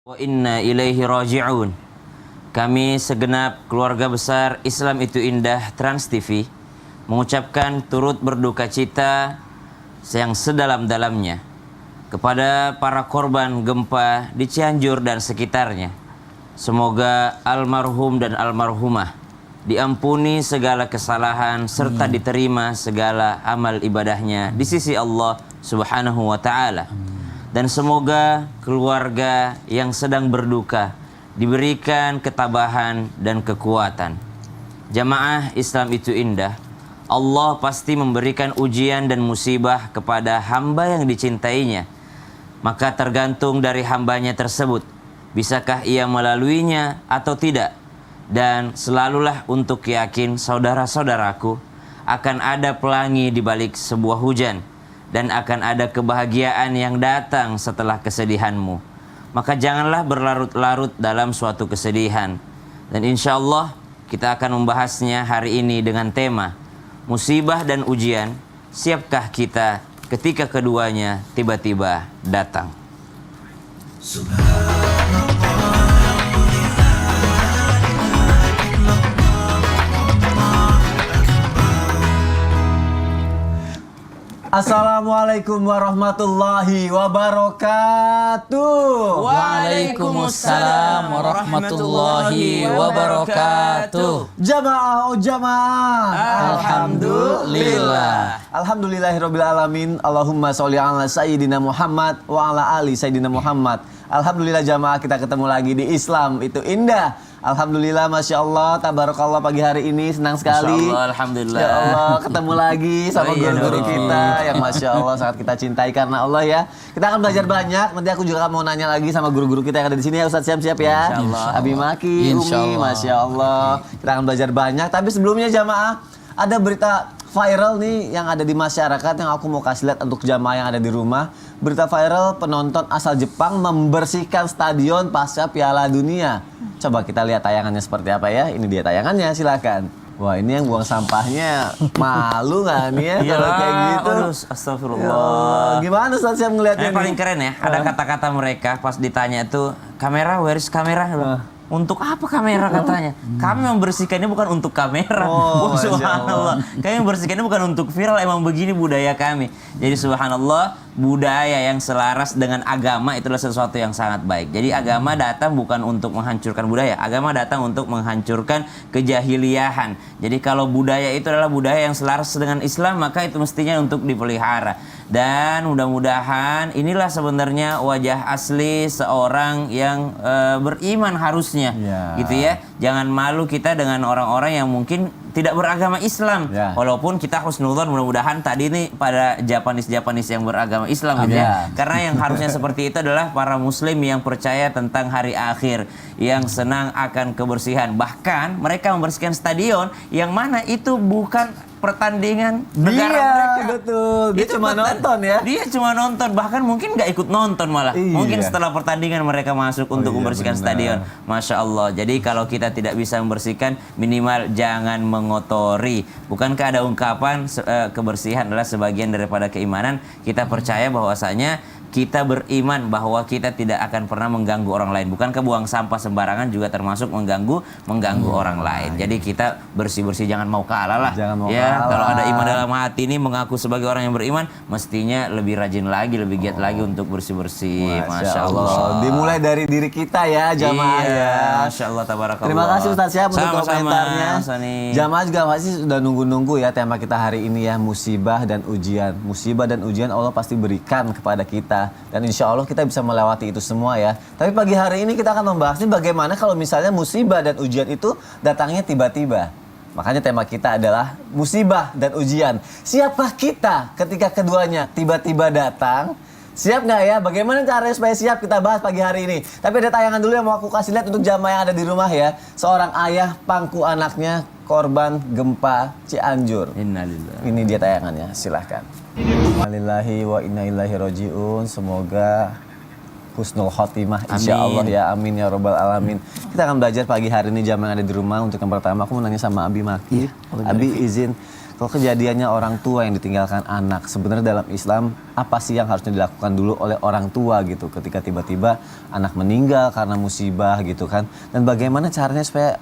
Wa inna ilaihi raji'un. Kami segenap keluarga besar Islam Itu Indah Trans TV mengucapkan turut berduka cita yang sedalam-dalamnya kepada para korban gempa di Cianjur dan sekitarnya. Semoga almarhum dan almarhumah diampuni segala kesalahan serta diterima segala amal ibadahnya di sisi Allah Subhanahu wa taala. Dan semoga keluarga yang sedang berduka diberikan ketabahan dan kekuatan. Jamaah Islam Itu Indah, Allah pasti memberikan ujian dan musibah kepada hamba yang dicintainya. Maka tergantung dari hambanya tersebut, bisakah ia melaluinya atau tidak. Dan selalulah untuk yakin saudara-saudaraku, akan ada pelangi di balik sebuah hujan. Dan akan ada kebahagiaan yang datang setelah kesedihanmu. Maka janganlah berlarut-larut dalam suatu kesedihan. Dan insya Allah kita akan membahasnya hari ini dengan tema musibah dan ujian. Siapkah kita ketika keduanya tiba-tiba datang? Assalamualaikum warahmatullahi wabarakatuh. Waalaikumsalam warahmatullahi wabarakatuh. Jamaah oh jamaah. Alhamdulillah. Alhamdulillahirabbil alamin. Allahumma sholli ala sayyidina Muhammad wa ala ali sayyidina Muhammad. Alhamdulillah jamaah, kita ketemu lagi di Islam Itu Indah. Alhamdulillah, Masya Allah, tabarakallah, pagi hari ini senang sekali. Masya Allah, Alhamdulillah. Ya Allah, ketemu lagi sama guru-guru kita yang Masya Allah sangat kita cintai karena Allah ya. Kita akan belajar banyak. Nanti aku juga mau nanya lagi sama guru-guru kita yang ada di sini ya. Ustadz siap-siap ya. Abi Maki, Umi, Masya Allah. Kita akan belajar banyak. Tapi sebelumnya jamaah, ada berita viral nih yang ada di masyarakat yang aku mau kasih lihat untuk jamaah yang ada di rumah. Berita viral penonton asal Jepang membersihkan stadion pasca Piala Dunia. Coba kita lihat tayangannya seperti apa ya. Ini dia tayangannya, silakan. Wah, ini yang buang sampahnya malu nggak nih ya kalau kayak gitu? Aduh, astagfirullah. Gimana Ustaz saya ngeliatnya? Yang paling keren ya, ada kata-kata mereka pas ditanya itu, kamera, where is kamera? Untuk apa kamera katanya? Kami membersihkannya bukan untuk kamera. Oh, subhanallah. Kami membersihkannya bukan untuk viral, emang begini budaya kami. Jadi subhanallah, budaya yang selaras dengan agama itulah sesuatu yang sangat baik. Jadi agama datang bukan untuk menghancurkan budaya, agama datang untuk menghancurkan kejahiliahan. Jadi kalau budaya itu adalah budaya yang selaras dengan Islam, maka itu mestinya untuk dipelihara. Dan mudah-mudahan inilah sebenarnya wajah asli seorang yang beriman harusnya, gitu ya. Jangan malu kita dengan orang-orang yang mungkin tidak beragama Islam, walaupun kita husnudzon, mudah-mudahan tadi ini pada Japanese yang beragama Islam, gitu ya. Karena yang harusnya seperti itu adalah para Muslim yang percaya tentang hari akhir, yang senang akan kebersihan. Bahkan mereka membersihkan stadion yang mana itu bukan pertandingan negara mereka. Betul. Dia cuma nonton ya. Dia cuma nonton, bahkan mungkin nggak ikut nonton malah. Mungkin setelah pertandingan mereka masuk untuk membersihkan stadion. Masya Allah. Jadi kalau kita tidak bisa membersihkan, minimal jangan mengotori. Bukankah ada ungkapan kebersihan adalah sebagian daripada keimanan? Kita percaya bahwasanya kita beriman bahwa kita tidak akan pernah mengganggu orang lain. Bukankah buang sampah sembarangan juga termasuk mengganggu orang lain. Jadi kita bersih-bersih, jangan mau kalah lah. Kalau ada iman dalam hati ini, mengaku sebagai orang yang beriman, mestinya lebih rajin lagi, lebih giat lagi untuk bersih-bersih. Masya Allah. Dimulai dari diri kita ya, jamaah ya. Masya Allah, tabarakallah. Terima kasih Ustaz ya untuk komentarnya. Jamaah juga pasti sudah nunggu-nunggu ya tema kita hari ini ya, musibah dan ujian. Musibah dan ujian Allah pasti berikan kepada kita. Dan insya Allah kita bisa melewati itu semua ya. Tapi pagi hari ini kita akan membahas bagaimana kalau misalnya musibah dan ujian itu datangnya tiba-tiba. Makanya tema kita adalah musibah dan ujian. Siapkah kita ketika keduanya tiba-tiba datang? Siap nggak ya? Bagaimana caranya supaya siap? Kita bahas pagi hari ini. Tapi ada tayangan dulu yang mau aku kasih lihat untuk jamaah yang ada di rumah ya. Seorang ayah pangku anaknya korban gempa Cianjur. Innalillah. Ini dia tayangannya, silahkan. Innalillahi wa inna ilaihi raji'un. Semoga husnul khotimah insyaallah ya, amin ya robbal alamin. Kita akan belajar pagi hari ini jamaah yang ada di rumah. Untuk yang pertama aku mau nanya sama Abi Maki. Abi izin, Kalau kejadiannya orang tua yang ditinggalkan anak, sebenarnya dalam Islam apa sih yang harusnya dilakukan dulu oleh orang tua gitu ketika tiba-tiba anak meninggal karena musibah gitu kan? Dan bagaimana caranya supaya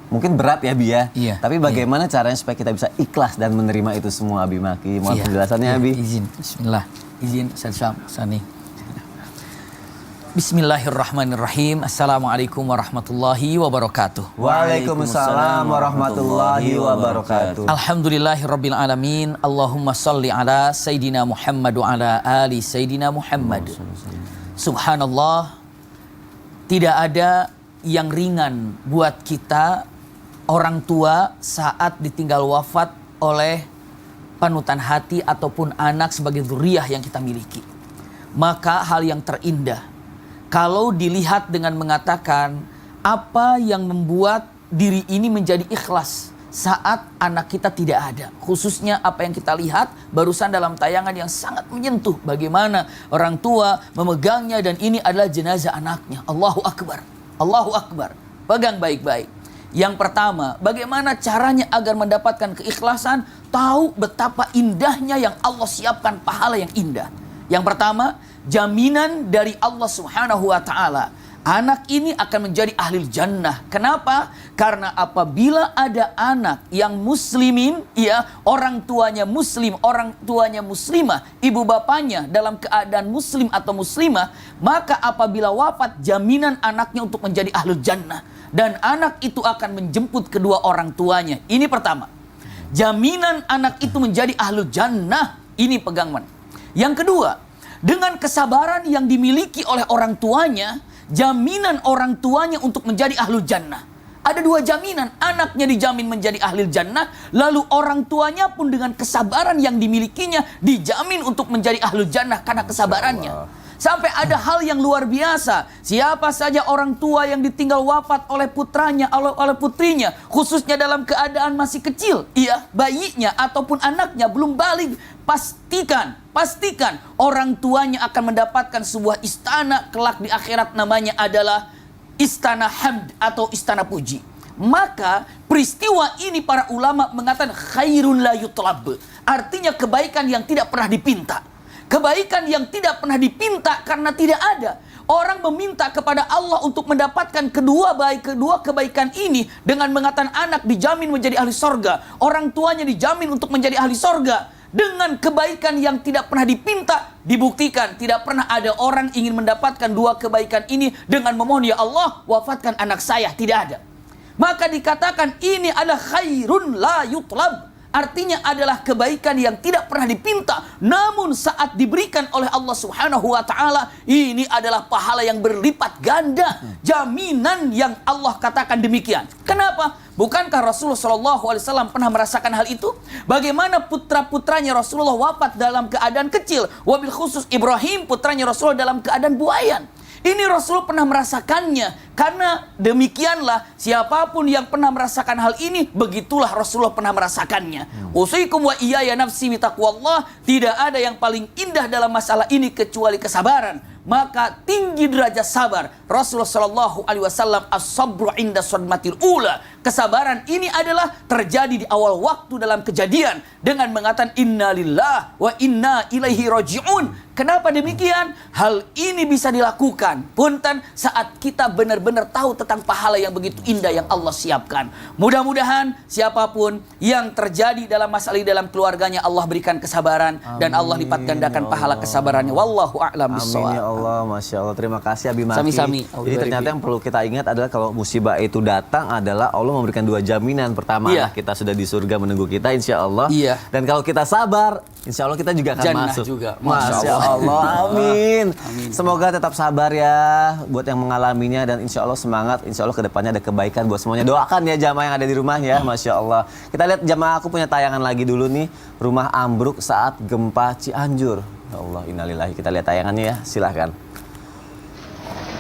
mungkin berat ya Bi ya, Iya, tapi bagaimana caranya supaya kita bisa ikhlas dan menerima itu semua Abi Maki? Mohon penjelasannya Abi. Izin, bismillah. Izin, Ustaz Sani. Bismillahirrahmanirrahim. Assalamualaikum warahmatullahi wabarakatuh. Waalaikumsalam warahmatullahi wabarakatuh. Alhamdulillahirabbil alamin. Allahumma shalli ala sayidina Muhammad wa ala ali sayidina Muhammad. Subhanallah, tidak ada yang ringan buat kita orang tua saat ditinggal wafat oleh panutan hati ataupun anak sebagai dzurriyyah yang kita miliki. Maka hal yang terindah kalau dilihat dengan mengatakan apa yang membuat diri ini menjadi ikhlas saat anak kita tidak ada. Khususnya apa yang kita lihat barusan dalam tayangan yang sangat menyentuh. Bagaimana orang tua memegangnya dan ini adalah jenazah anaknya. Allahu Akbar. Allahu Akbar. Pegang baik-baik. Yang pertama, bagaimana caranya agar mendapatkan keikhlasan? Tahu betapa indahnya yang Allah siapkan pahala yang indah. Yang pertama, jaminan dari Allah Subhanahu wa taala. Anak ini akan menjadi ahli jannah. Kenapa? Karena apabila ada anak yang muslimin, ya, orang tuanya muslim, orang tuanya muslimah, ibu bapaknya dalam keadaan muslim atau muslimah, maka apabila wafat jaminan anaknya untuk menjadi ahli jannah dan anak itu akan menjemput kedua orang tuanya. Ini pertama. Jaminan anak itu menjadi ahli jannah. Ini pegang man. Yang kedua, dengan kesabaran yang dimiliki oleh orang tuanya, jaminan orang tuanya untuk menjadi ahlu jannah. Ada dua jaminan, anaknya dijamin menjadi ahli jannah, lalu orang tuanya pun dengan kesabaran yang dimilikinya dijamin untuk menjadi ahlu jannah karena kesabarannya. Sampai ada hal yang luar biasa. Siapa saja orang tua yang ditinggal wafat oleh putranya, oleh putrinya, khususnya dalam keadaan masih kecil, iya, bayinya ataupun anaknya belum balik, pastikan orang tuanya akan mendapatkan sebuah istana kelak di akhirat, namanya adalah istana hamd atau istana puji. Maka peristiwa ini para ulama mengatakan khairun la yutlab, artinya kebaikan yang tidak pernah dipinta. Kebaikan yang tidak pernah dipinta karena tidak ada. Orang meminta kepada Allah untuk mendapatkan kedua kebaikan ini dengan mengatakan anak dijamin menjadi ahli sorga, orang tuanya dijamin untuk menjadi ahli sorga. Dengan kebaikan yang tidak pernah dipinta, dibuktikan tidak pernah ada orang ingin mendapatkan dua kebaikan ini dengan memohon, ya Allah wafatkan anak saya, tidak ada. Maka dikatakan ini adalah khairun la yutlab. Artinya adalah kebaikan yang tidak pernah dipinta, namun saat diberikan oleh Allah Subhanahu wa taala, ini adalah pahala yang berlipat ganda. Jaminan yang Allah katakan demikian. Kenapa? Bukankah Rasulullah SAW pernah merasakan hal itu? Bagaimana putra-putranya Rasulullah wafat dalam keadaan kecil, wabil khusus Ibrahim putranya Rasulullah dalam keadaan buayan. Ini Rasul pernah merasakannya. Karena demikianlah siapapun yang pernah merasakan hal ini, begitulah Rasulullah pernah merasakannya. Usikum wa iyaya nafsi bitaqwallah. Tidak ada yang paling indah dalam masalah ini kecuali kesabaran. Maka tinggi derajat sabar. Rasulullah sallallahu alaihi wasallam as-sabru inda sadmatil ula. Kesabaran ini adalah terjadi di awal waktu dalam kejadian dengan mengatakan inna lillah wa inna ilaihi raji'un. Kenapa demikian? Hal ini bisa dilakukan punten saat kita benar-benar tahu tentang pahala yang begitu indah yang Allah siapkan. Mudah-mudahan siapapun yang terjadi dalam masalah ini dalam keluarganya, Allah berikan kesabaran. Amin. Dan Allah lipat gandakan pahala kesabarannya. Wallahu a'lam bishawab. Amin ya Allah, Masya Allah. Terima kasih Abi Maki. Sami-sami. Jadi ternyata yang perlu kita ingat adalah kalau musibah itu datang adalah Allah memberikan dua jaminan. Pertama, anak kita sudah di surga menunggu kita insya Allah. Iya. Dan kalau kita sabar, insya Allah kita juga akan Jannah masuk. juga. Masya Allah. Amin. Amin. Semoga tetap sabar ya buat yang mengalaminya dan insya Allah semangat. Insya Allah kedepannya ada kebaikan buat semuanya. Doakan ya jamaah yang ada di rumah ya. Masya Allah. Kita lihat jamaah, aku punya tayangan lagi dulu nih. Rumah ambruk saat gempa Cianjur. Ya Allah, innalillahi. Kita lihat tayangannya ya. Silahkan.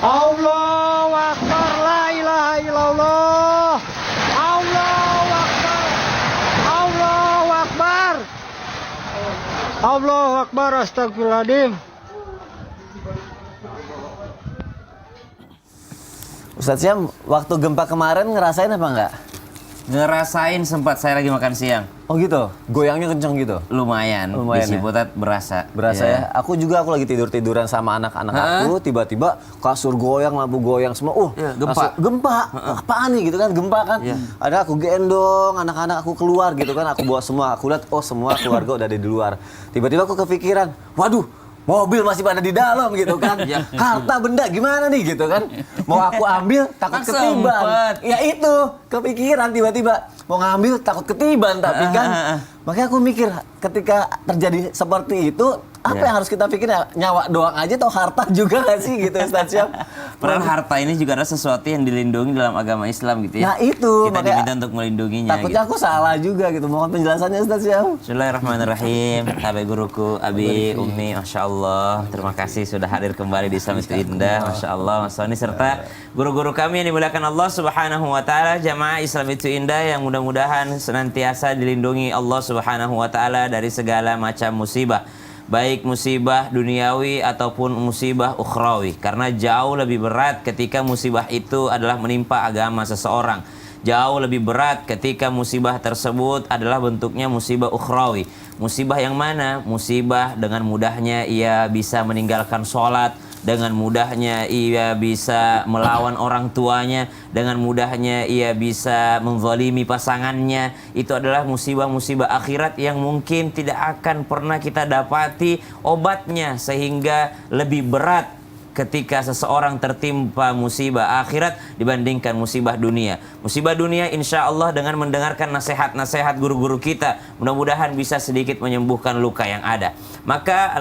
Allahu Akbar, la ilaha illallah. Allahu Akbar. Allahu Akbar. Allahu Akbar, astagfirullahaladzim. Ustadz Syam, waktu gempa kemarin ngerasain apa enggak? Ngerasain sempat, saya lagi makan siang. Oh gitu, goyangnya kenceng gitu. Lumayan Lumayan di ya? Ciputat berasa. Berasa ya. Aku lagi tiduran sama anak-anak aku, tiba-tiba kasur goyang, lampu goyang semua. Iya, gempa. Apaan nih gitu kan, gempa kan. Iya. Ada aku gendong anak-anak aku keluar gitu kan, aku bawa semua. Aku lihat semua keluarga udah ada di luar. Tiba-tiba aku kepikiran, waduh, mobil masih pada di dalam gitu kan. Harta benda gimana nih gitu kan. Mau aku ambil takut Kan ketiban. sempet. Ya itu, kepikiran tiba-tiba. Mau ngambil takut ketiban tapi kan. Makanya aku mikir ketika terjadi seperti itu, apa yang harus kita pikirin? Nyawa doang aja atau harta juga gak sih gitu Ustaz Syam? Peran harta ini juga adalah sesuatu yang dilindungi dalam agama Islam gitu ya. Nah itu, Kita makanya diminta untuk melindunginya takutnya gitu. aku salah juga gitu. Mohon penjelasannya Ustaz Syam. Bismillahirrahmanirrahim. Sahabat guruku, Abi, Umi, Masya Allah. Terima kasih sudah hadir kembali di Islam itu Indah. Masya Allah, Mas Soni serta guru-guru kami yang dimuliakan Allah Subhanahu wa Ta'ala. Jamaah Islam itu Indah yang mudah-mudahan senantiasa dilindungi Allah Subhanahu wa Ta'ala dari segala macam musibah, baik musibah duniawi ataupun musibah ukhrawi, karena jauh lebih berat ketika musibah itu adalah menimpa agama seseorang. Jauh lebih berat ketika musibah tersebut adalah bentuknya musibah ukhrawi. Musibah yang mana? Musibah dengan mudahnya ia bisa meninggalkan sholat, dengan mudahnya ia bisa melawan orang tuanya, dengan mudahnya ia bisa menzalimi pasangannya. Itu adalah musibah-musibah akhirat yang mungkin tidak akan pernah kita dapati obatnya, sehingga lebih berat ketika seseorang tertimpa musibah akhirat dibandingkan musibah dunia. Musibah dunia insya Allah dengan mendengarkan nasihat-nasihat guru-guru kita, mudah-mudahan bisa sedikit menyembuhkan luka yang ada. Maka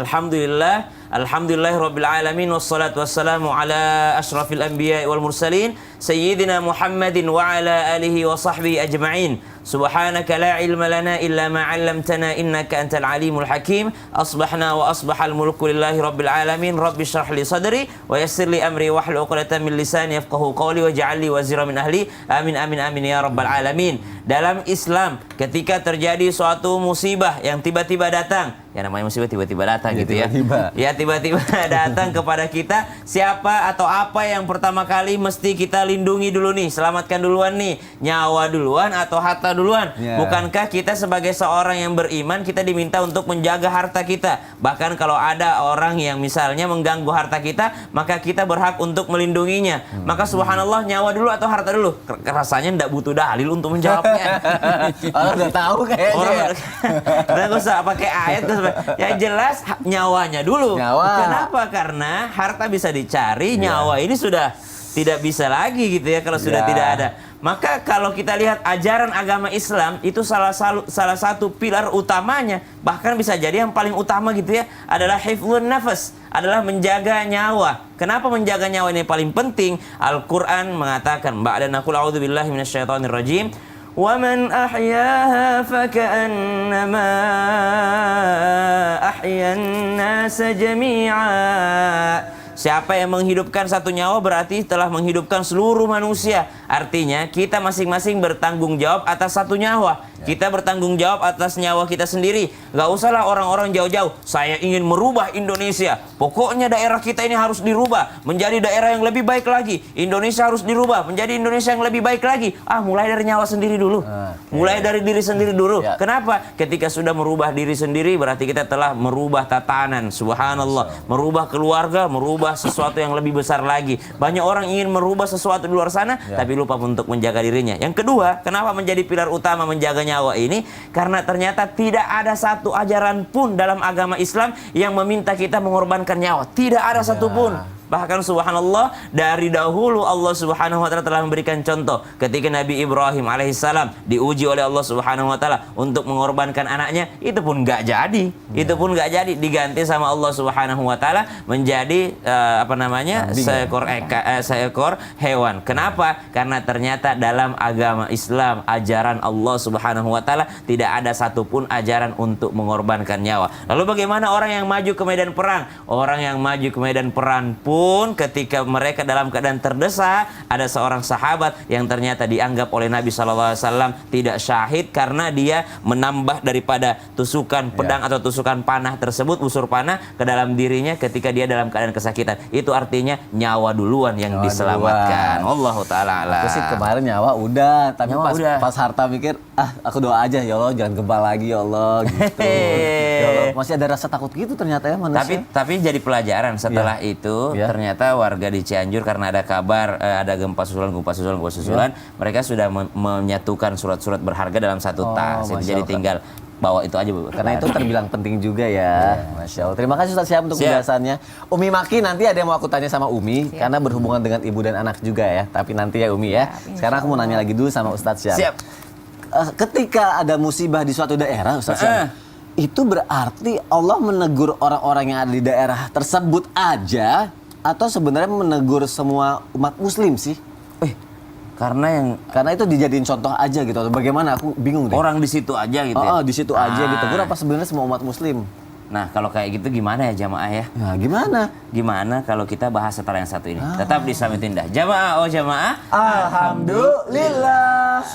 Alhamdulillahirabbil alamin wassalatu wassalamu ala asyrafil anbiya'i wal mursalin sayyidina Muhammadin wa ala alihi wa sahbihi ajma'in. Subhanaka la ilma lana illa ma 'allamtana innaka antal alimul hakim. Asbahna wa asbahal mulku lillahi rabbil alamin. Rabbi shrah li sadri wa yassir li amri wahlul 'uqdatam min lisani yafqahu qawli waj'al li wazira min ahli. Amin amin amin ya rabbal alamin. Dalam Islam ketika terjadi suatu musibah yang tiba-tiba datang, ya namanya musibah tiba-tiba datang gitu ya. Ya tiba-tiba datang kepada kita, siapa atau apa yang pertama kali mesti kita lindungi dulu nih, selamatkan duluan nih, nyawa duluan atau harta duluan? Bukankah kita sebagai seorang yang beriman kita diminta untuk menjaga harta kita? Bahkan kalau ada orang yang misalnya mengganggu harta kita, maka kita berhak untuk melindunginya. Maka subhanallah, nyawa dulu atau harta dulu? Rasanya tidak butuh dalil untuk menjawabnya. Orang udah tahu kayaknya. Udah gak usah pakai ayat. Ya jelas nyawanya dulu. Kenapa? Karena harta bisa dicari, nyawa ini sudah tidak bisa lagi gitu ya kalau sudah tidak ada. Maka kalau kita lihat ajaran agama Islam itu salah satu pilar utamanya, bahkan bisa jadi yang paling utama gitu ya, adalah hifdzun nafas, adalah menjaga nyawa. Kenapa menjaga nyawa ini paling penting? Al-Qur'an mengatakan, ba'da naqul a'udzubillahi minasyaitonir rajim, وَمَنْ أَحْيَاهَا فَكَأَنَّمَا أَحْيَا النَّاسَ جَمِيعًا. Siapa yang menghidupkan satu nyawa berarti telah menghidupkan seluruh manusia. Artinya kita masing-masing bertanggung jawab atas satu nyawa. Kita bertanggung jawab atas nyawa kita sendiri. Gak usahlah orang-orang jauh-jauh, saya ingin merubah Indonesia, pokoknya daerah kita ini harus dirubah menjadi daerah yang lebih baik lagi. Indonesia harus dirubah menjadi Indonesia yang lebih baik lagi. Mulai dari nyawa sendiri dulu. Mulai dari diri sendiri dulu. Kenapa? Ketika sudah merubah diri sendiri berarti kita telah merubah tatanan. Subhanallah. Merubah keluarga, merubah sesuatu yang lebih besar lagi. Banyak orang ingin merubah sesuatu di luar sana, tapi lupa untuk menjaga dirinya. Yang kedua, kenapa menjadi pilar utama menjaga nyawa ini? Karena ternyata tidak ada satu ajaran pun dalam agama Islam yang meminta kita mengorbankan nyawa. Tidak ada satupun. Bahkan subhanallah, dari dahulu Allah subhanahu wa ta'ala telah memberikan contoh ketika Nabi Ibrahim alaihissalam diuji oleh Allah subhanahu wa ta'ala untuk mengorbankan anaknya, itu pun gak jadi. Itu pun gak jadi, diganti sama Allah subhanahu wa ta'ala menjadi seekor hewan. Kenapa? Karena ternyata dalam agama Islam, ajaran Allah subhanahu wa ta'ala tidak ada satupun ajaran untuk mengorbankan nyawa. Lalu bagaimana orang yang maju ke medan perang? Orang yang maju ke medan perang pun pun ketika mereka dalam keadaan terdesak, ada seorang sahabat yang ternyata dianggap oleh Nabi SAW tidak syahid karena dia menambah daripada tusukan pedang atau tusukan panah tersebut, busur panah ke dalam dirinya ketika dia dalam keadaan kesakitan. Itu artinya nyawa duluan yang diselamatkan. Allahu ta'ala alam. Aku sih kemarin nyawa udah, tapi Nyawa udah. pas harta mikir, aku doa aja ya Allah jangan gempa lagi ya Allah gitu. Ya Allah, masih ada rasa takut gitu ternyata ya manusia. Tapi jadi pelajaran setelah itu ternyata warga di Cianjur karena ada kabar ada gempa susulan, mereka sudah menyatukan surat-surat berharga dalam satu tas. Itu jadi tinggal bawa itu aja Bu. Karena itu terbilang penting juga ya. Masya Allah. Terima kasih Ustaz Syahab untuk penjelasannya. Umi Maki nanti ada yang mau aku tanya sama Umi karena berhubungan dengan ibu dan anak juga ya. Tapi nanti ya Umi ya. Sekarang aku mau nanya lagi dulu sama Ustaz Syahab. Siap. Ketika ada musibah di suatu daerah Ustaz Syahab, itu berarti Allah menegur orang-orang yang ada di daerah tersebut aja atau sebenarnya menegur semua umat muslim sih? Karena itu dijadiin contoh aja gitu. Bagaimana? Aku bingung deh. Orang di situ aja gitu ya? Di situ aja gitu. Kenapa sebenarnya semua umat muslim? Nah, kalau kayak gitu gimana ya jamaah ya? Nah, gimana? Gimana kalau kita bahas setelah yang satu ini? Tetap di Islam itu Indah. Jamaah, oh jamaah. Alhamdulillah.